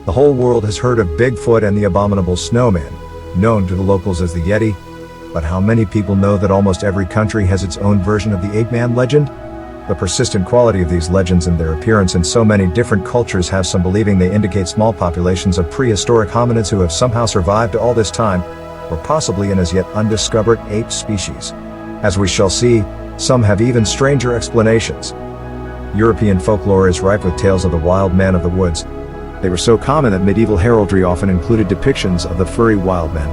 The whole world has heard of Bigfoot and the Abominable Snowman, known to the locals as the Yeti. But how many people know that almost every country has its own version of the ape-man legend? The persistent quality of these legends and their appearance in so many different cultures have some believing they indicate small populations of prehistoric hominids who have somehow survived all this time, or possibly an as yet undiscovered ape species. As we shall see, some have even stranger explanations. European folklore is rife with tales of the wild man of the woods. They were so common that medieval heraldry often included depictions of the furry wild men.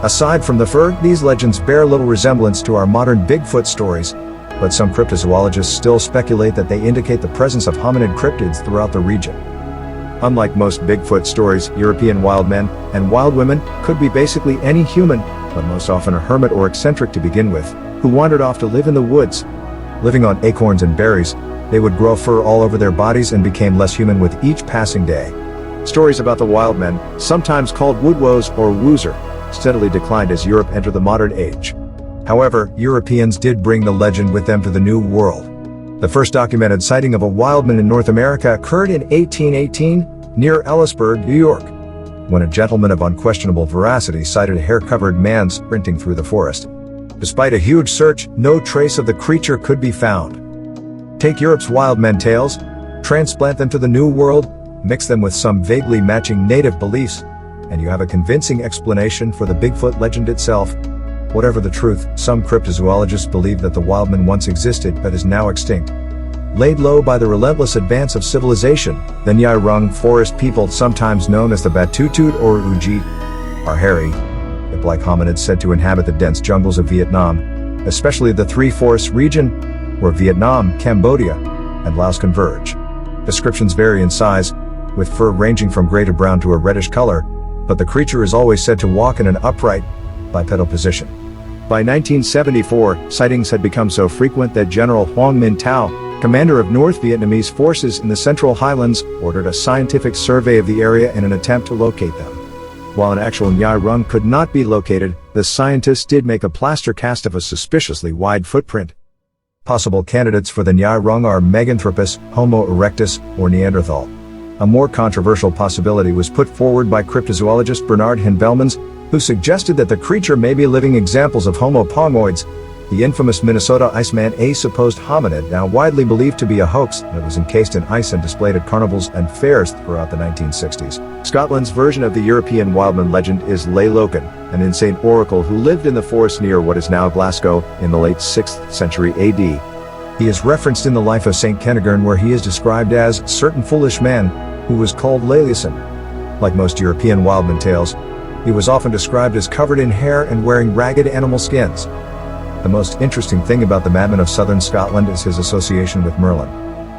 Aside from the fur, these legends bear little resemblance to our modern Bigfoot stories, but some cryptozoologists still speculate that they indicate the presence of hominid cryptids throughout the region. Unlike most Bigfoot stories, European wild men and wild women could be basically any human, but most often a hermit or eccentric to begin with, who wandered off to live in the woods. Living on acorns and berries, they would grow fur all over their bodies and became less human with each passing day. Stories about the wild men, sometimes called woodwoes or woozer, steadily declined as Europe entered the modern age. However, Europeans did bring the legend with them to the New World. The first documented sighting of a wildman in North America occurred in 1818 near Ellisburg, New York, when a gentleman of unquestionable veracity sighted a hair-covered man sprinting through the forest. Despite a huge search, no trace of the creature could be found. Take Europe's wild men tales, transplant them to the New World, mix them with some vaguely matching native beliefs, and you have a convincing explanation for the Bigfoot legend itself. Whatever the truth, some cryptozoologists believe that the Wildman once existed but is now extinct. Laid low by the relentless advance of civilization, the Yeren forest people, sometimes known as the Batutut or Ujit, are hairy, ape-like hominids said to inhabit the dense jungles of Vietnam, especially the Three Forests region, where Vietnam, Cambodia, and Laos converge. Descriptions vary in size, with fur ranging from gray to brown to a reddish color, but the creature is always said to walk in an upright, bipedal position. By 1974, sightings had become so frequent that General Hoang Minh Thao, commander of North Vietnamese forces in the Central Highlands, ordered a scientific survey of the area in an attempt to locate them. While an actual Yeren could not be located, the scientists did make a plaster cast of a suspiciously wide footprint. Possible candidates for the Yeren are Meganthropus, Homo erectus, or Neanderthal. A more controversial possibility was put forward by cryptozoologist Bernard Henvelmans, who suggested that the creature may be living examples of Homo pongoides, the infamous Minnesota Iceman, a supposed hominid now widely believed to be a hoax that was encased in ice and displayed at carnivals and fairs throughout the 1960s. Scotland's version of the European Wildman legend is Lay Loken, an insane oracle who lived in the forest near what is now Glasgow in the late 6th century AD. He is referenced in the life of St. Kentigern, where he is described as certain foolish man who was called Layliason. Like most European Wildman tales, he was often described as covered in hair and wearing ragged animal skins. The most interesting thing about the madman of southern Scotland is his association with Merlin.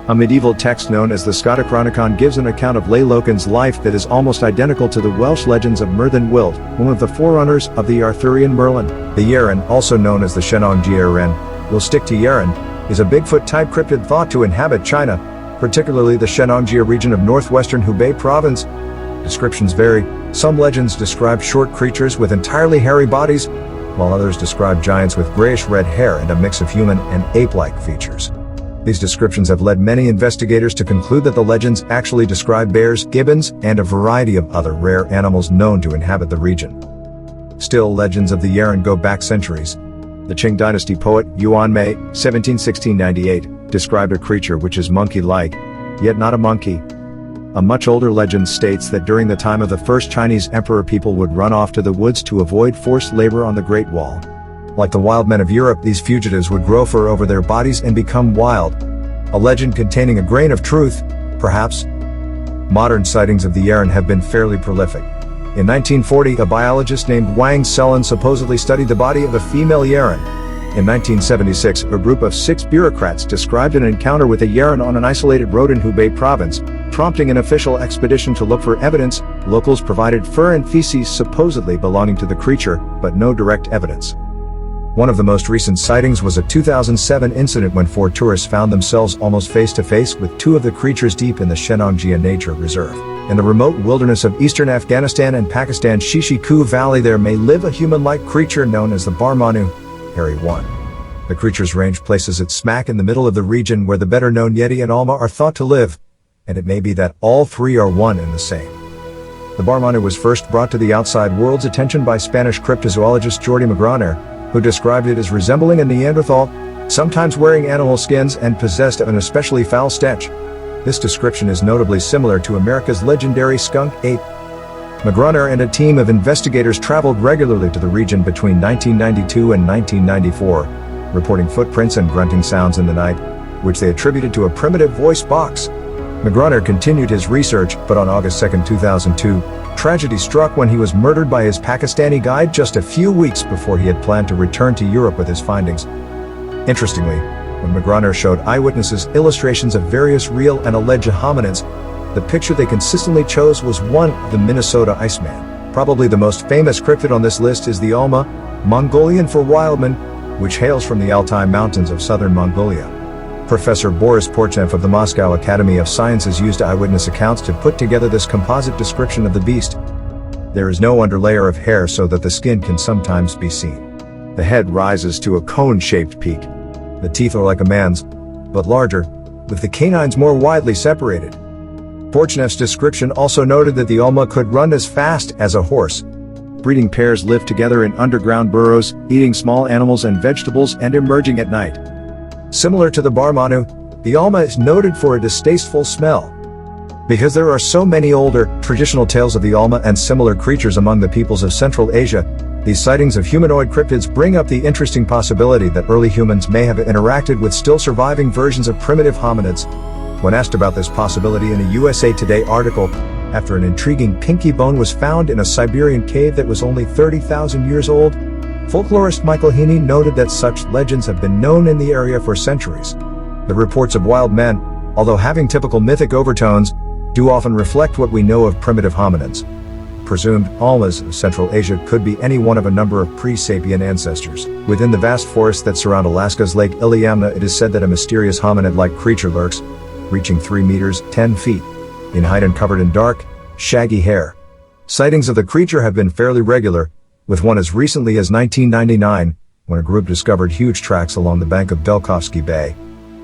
A medieval text known as the Scotichronicon gives an account of Lay Loken's life that is almost identical to the Welsh legends of Merddin Wilt, one of the forerunners of the Arthurian Merlin. The Yeren, also known as the Shenong Yeren, will stick to Yeren, is a Bigfoot-type cryptid thought to inhabit China, particularly the Shenongjia region of northwestern Hubei province. Descriptions vary. Some legends describe short creatures with entirely hairy bodies, while others describe giants with grayish-red hair and a mix of human and ape-like features. These descriptions have led many investigators to conclude that the legends actually describe bears, gibbons, and a variety of other rare animals known to inhabit the region. Still, legends of the Yeren go back centuries. The Qing dynasty poet Yuan Mei, 1716-98, described a creature which is monkey-like, yet not a monkey. A much older legend states that during the time of the first Chinese emperor, people would run off to the woods to avoid forced labor on the Great Wall. Like the wild men of Europe, these fugitives would grow fur over their bodies and become wild. A legend containing a grain of truth, perhaps. Modern sightings of the Yeren have been fairly prolific. In 1940, a biologist named Wang Selen supposedly studied the body of a female Yeren. In 1976, a group of 6 bureaucrats described an encounter with a Yeren on an isolated road in Hubei province, prompting an official expedition to look for evidence. Locals provided fur and feces supposedly belonging to the creature, but no direct evidence. One of the most recent sightings was a 2007 incident when 4 tourists found themselves almost face-to-face with 2 of the creatures deep in the Shenongjia Nature Reserve. In the remote wilderness of eastern Afghanistan and Pakistan's Shishiku Valley, there may live a human-like creature known as the Barmanu, Hairy One. The creature's range places it smack in the middle of the region where the better-known Yeti and Alma are thought to live, and it may be that all 3 are one and the same. The Barmanu was first brought to the outside world's attention by Spanish cryptozoologist Jordi Magraner, who described it as resembling a Neanderthal, sometimes wearing animal skins and possessed of an especially foul stench. This description is notably similar to America's legendary skunk ape. Magraner and a team of investigators traveled regularly to the region between 1992 and 1994, reporting footprints and grunting sounds in the night, which they attributed to a primitive voice box. Magraner continued his research, but on August 2, 2002, tragedy struck when he was murdered by his Pakistani guide just a few weeks before he had planned to return to Europe with his findings. Interestingly, when Magraner showed eyewitnesses illustrations of various real and alleged hominids, the picture they consistently chose was one of the Minnesota Iceman. Probably the most famous cryptid on this list is the Alma, Mongolian for Wildman, which hails from the Altai Mountains of southern Mongolia. Professor Boris Portnev of the Moscow Academy of Sciences used eyewitness accounts to put together this composite description of the beast. There is no underlayer of hair so that the skin can sometimes be seen. The head rises to a cone-shaped peak. The teeth are like a man's, but larger, with the canines more widely separated. Portnev's description also noted that the Alma could run as fast as a horse. Breeding pairs live together in underground burrows, eating small animals and vegetables and emerging at night. Similar to the Barmanu, the Alma is noted for a distasteful smell. Because there are so many older, traditional tales of the Alma and similar creatures among the peoples of Central Asia, these sightings of humanoid cryptids bring up the interesting possibility that early humans may have interacted with still surviving versions of primitive hominids. When asked about this possibility in a USA Today article, after an intriguing pinky bone was found in a Siberian cave that was only 30,000 years old, folklorist Michael Heaney noted that such legends have been known in the area for centuries. The reports of wild men, although having typical mythic overtones, do often reflect what we know of primitive hominids. Presumed Almas of Central Asia could be any one of a number of pre-sapien ancestors. Within the vast forests that surround Alaska's Lake Iliamna, it is said that a mysterious hominid-like creature lurks, reaching 3 meters, 10 feet, in height and covered in dark, shaggy hair. Sightings of the creature have been fairly regular, with one as recently as 1999, when a group discovered huge tracks along the bank of Belkovsky Bay.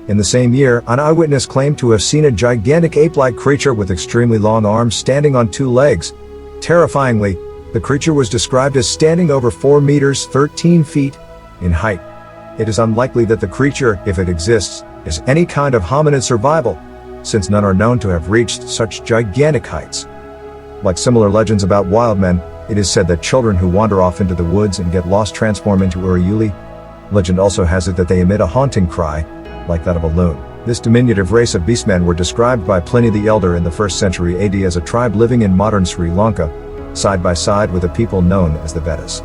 In the same year, an eyewitness claimed to have seen a gigantic ape-like creature with extremely long arms standing on 2 legs. Terrifyingly, the creature was described as standing over 4 meters, 13 feet, in height. It is unlikely that the creature, if it exists, is any kind of hominid survival, since none are known to have reached such gigantic heights. Like similar legends about wild men, it is said that children who wander off into the woods and get lost transform into Uriuli. Legend also has it that they emit a haunting cry, like that of a loon. This diminutive race of beastmen were described by Pliny the Elder in the 1st century AD as a tribe living in modern Sri Lanka, side by side with a people known as the Vedas.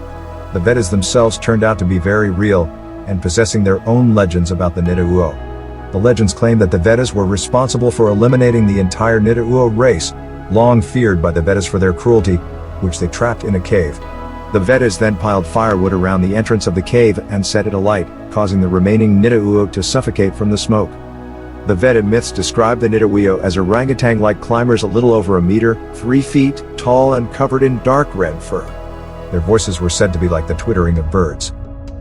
The Vedas themselves turned out to be very real, and possessing their own legends about the Nidauo. The legends claim that the Vedas were responsible for eliminating the entire Nidauo race, long feared by the Vedas for their cruelty, which they trapped in a cave. The Vedas then piled firewood around the entrance of the cave and set it alight, causing the remaining Nidauo to suffocate from the smoke. The Veda myths describe the Nidauo as orangutan-like climbers a little over 1 meter, 3 feet, tall and covered in dark red fur. Their voices were said to be like the twittering of birds.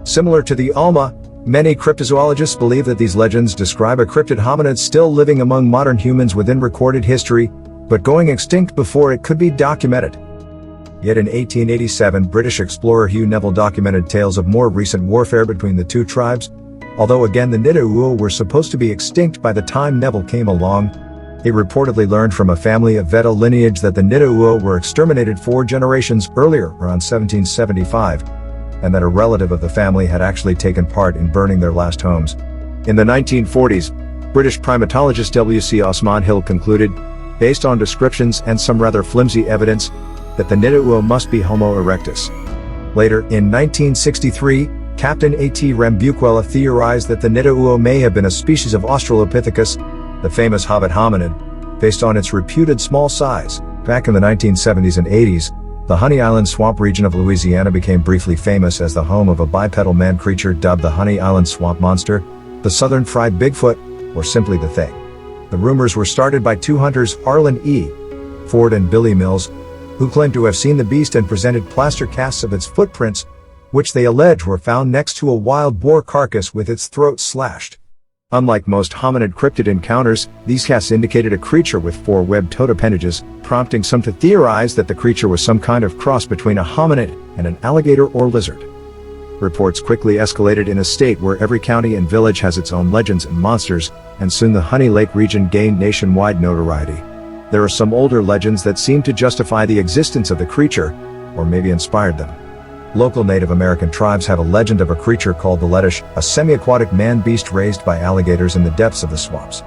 Similar to the Alma, many cryptozoologists believe that these legends describe a cryptid hominid still living among modern humans within recorded history, but going extinct before it could be documented. Yet in 1887, British explorer Hugh Neville documented tales of more recent warfare between the two tribes. Although again the Nidauo were supposed to be extinct by the time Neville came along, he reportedly learned from a family of Veda lineage that the Nidauo were exterminated 4 generations earlier, around 1775, and that a relative of the family had actually taken part in burning their last homes. In the 1940s, British primatologist W.C. Osman Hill concluded, based on descriptions and some rather flimsy evidence, that the Nidauo must be Homo erectus. Later, in 1963, Captain A.T. Rambuquela theorized that the Nidauo may have been a species of Australopithecus, the famous hobbit hominid, based on its reputed small size. Back in the 1970s and 80s, the Honey Island swamp region of Louisiana became briefly famous as the home of a bipedal man creature dubbed the Honey Island Swamp Monster, the Southern Fried Bigfoot, or simply the Thing. The rumors were started by 2 hunters, Arlen E. Ford and Billy Mills, who claimed to have seen the beast and presented plaster casts of its footprints, which they allege were found next to a wild boar carcass with its throat slashed. Unlike most hominid cryptid encounters, these casts indicated a creature with 4 webbed toe appendages, prompting some to theorize that the creature was some kind of cross between a hominid and an alligator or lizard. Reports quickly escalated in a state where every county and village has its own legends and monsters, and soon the Honey Lake region gained nationwide notoriety. There are some older legends that seem to justify the existence of the creature, or maybe inspired them. Local Native American tribes have a legend of a creature called the Lettish, a semi-aquatic man-beast raised by alligators in the depths of the swamps.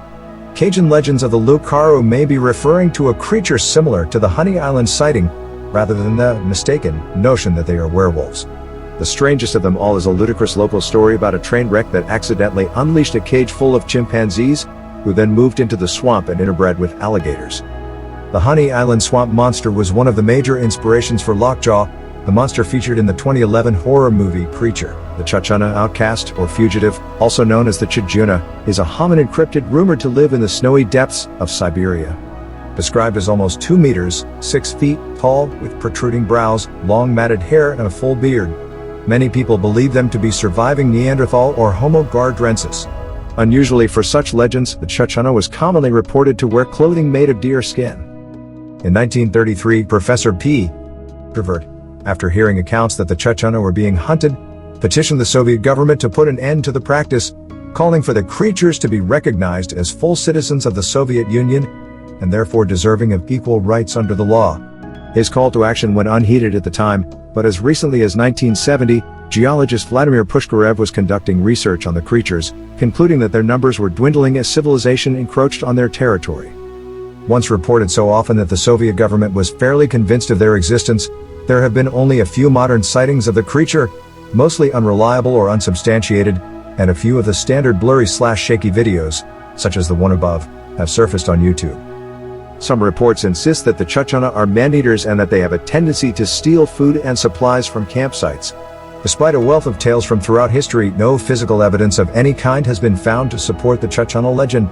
Cajun legends of the Lucaru may be referring to a creature similar to the Honey Island sighting, rather than the mistaken notion that they are werewolves. The strangest of them all is a ludicrous local story about a train wreck that accidentally unleashed a cage full of chimpanzees, who then moved into the swamp and interbred with alligators. The Honey Island swamp monster was one of the major inspirations for Lockjaw, the monster featured in the 2011 horror movie Creature. The Chachana outcast, or fugitive, also known as the Chijuna, is a hominid cryptid rumored to live in the snowy depths of Siberia. Described as almost 2 meters, 6 feet tall, with protruding brows, long matted hair, and a full beard. Many people believe them to be surviving Neanderthal or Homo gardrensis. Unusually for such legends, the Chachana was commonly reported to wear clothing made of deer skin. In 1933, Professor P. Trevert, after hearing accounts that the Chachana were being hunted, petitioned the Soviet government to put an end to the practice, calling for the creatures to be recognized as full citizens of the Soviet Union, and therefore deserving of equal rights under the law. His call to action went unheeded at the time, but as recently as 1970, geologist Vladimir Pushkarev was conducting research on the creatures, concluding that their numbers were dwindling as civilization encroached on their territory. Once reported so often that the Soviet government was fairly convinced of their existence, there have been only a few modern sightings of the creature, mostly unreliable or unsubstantiated, and a few of the standard blurry/shaky videos, such as the one above, have surfaced on YouTube. Some reports insist that the Chachana are man-eaters and that they have a tendency to steal food and supplies from campsites. Despite a wealth of tales from throughout history, no physical evidence of any kind has been found to support the Chachana legend.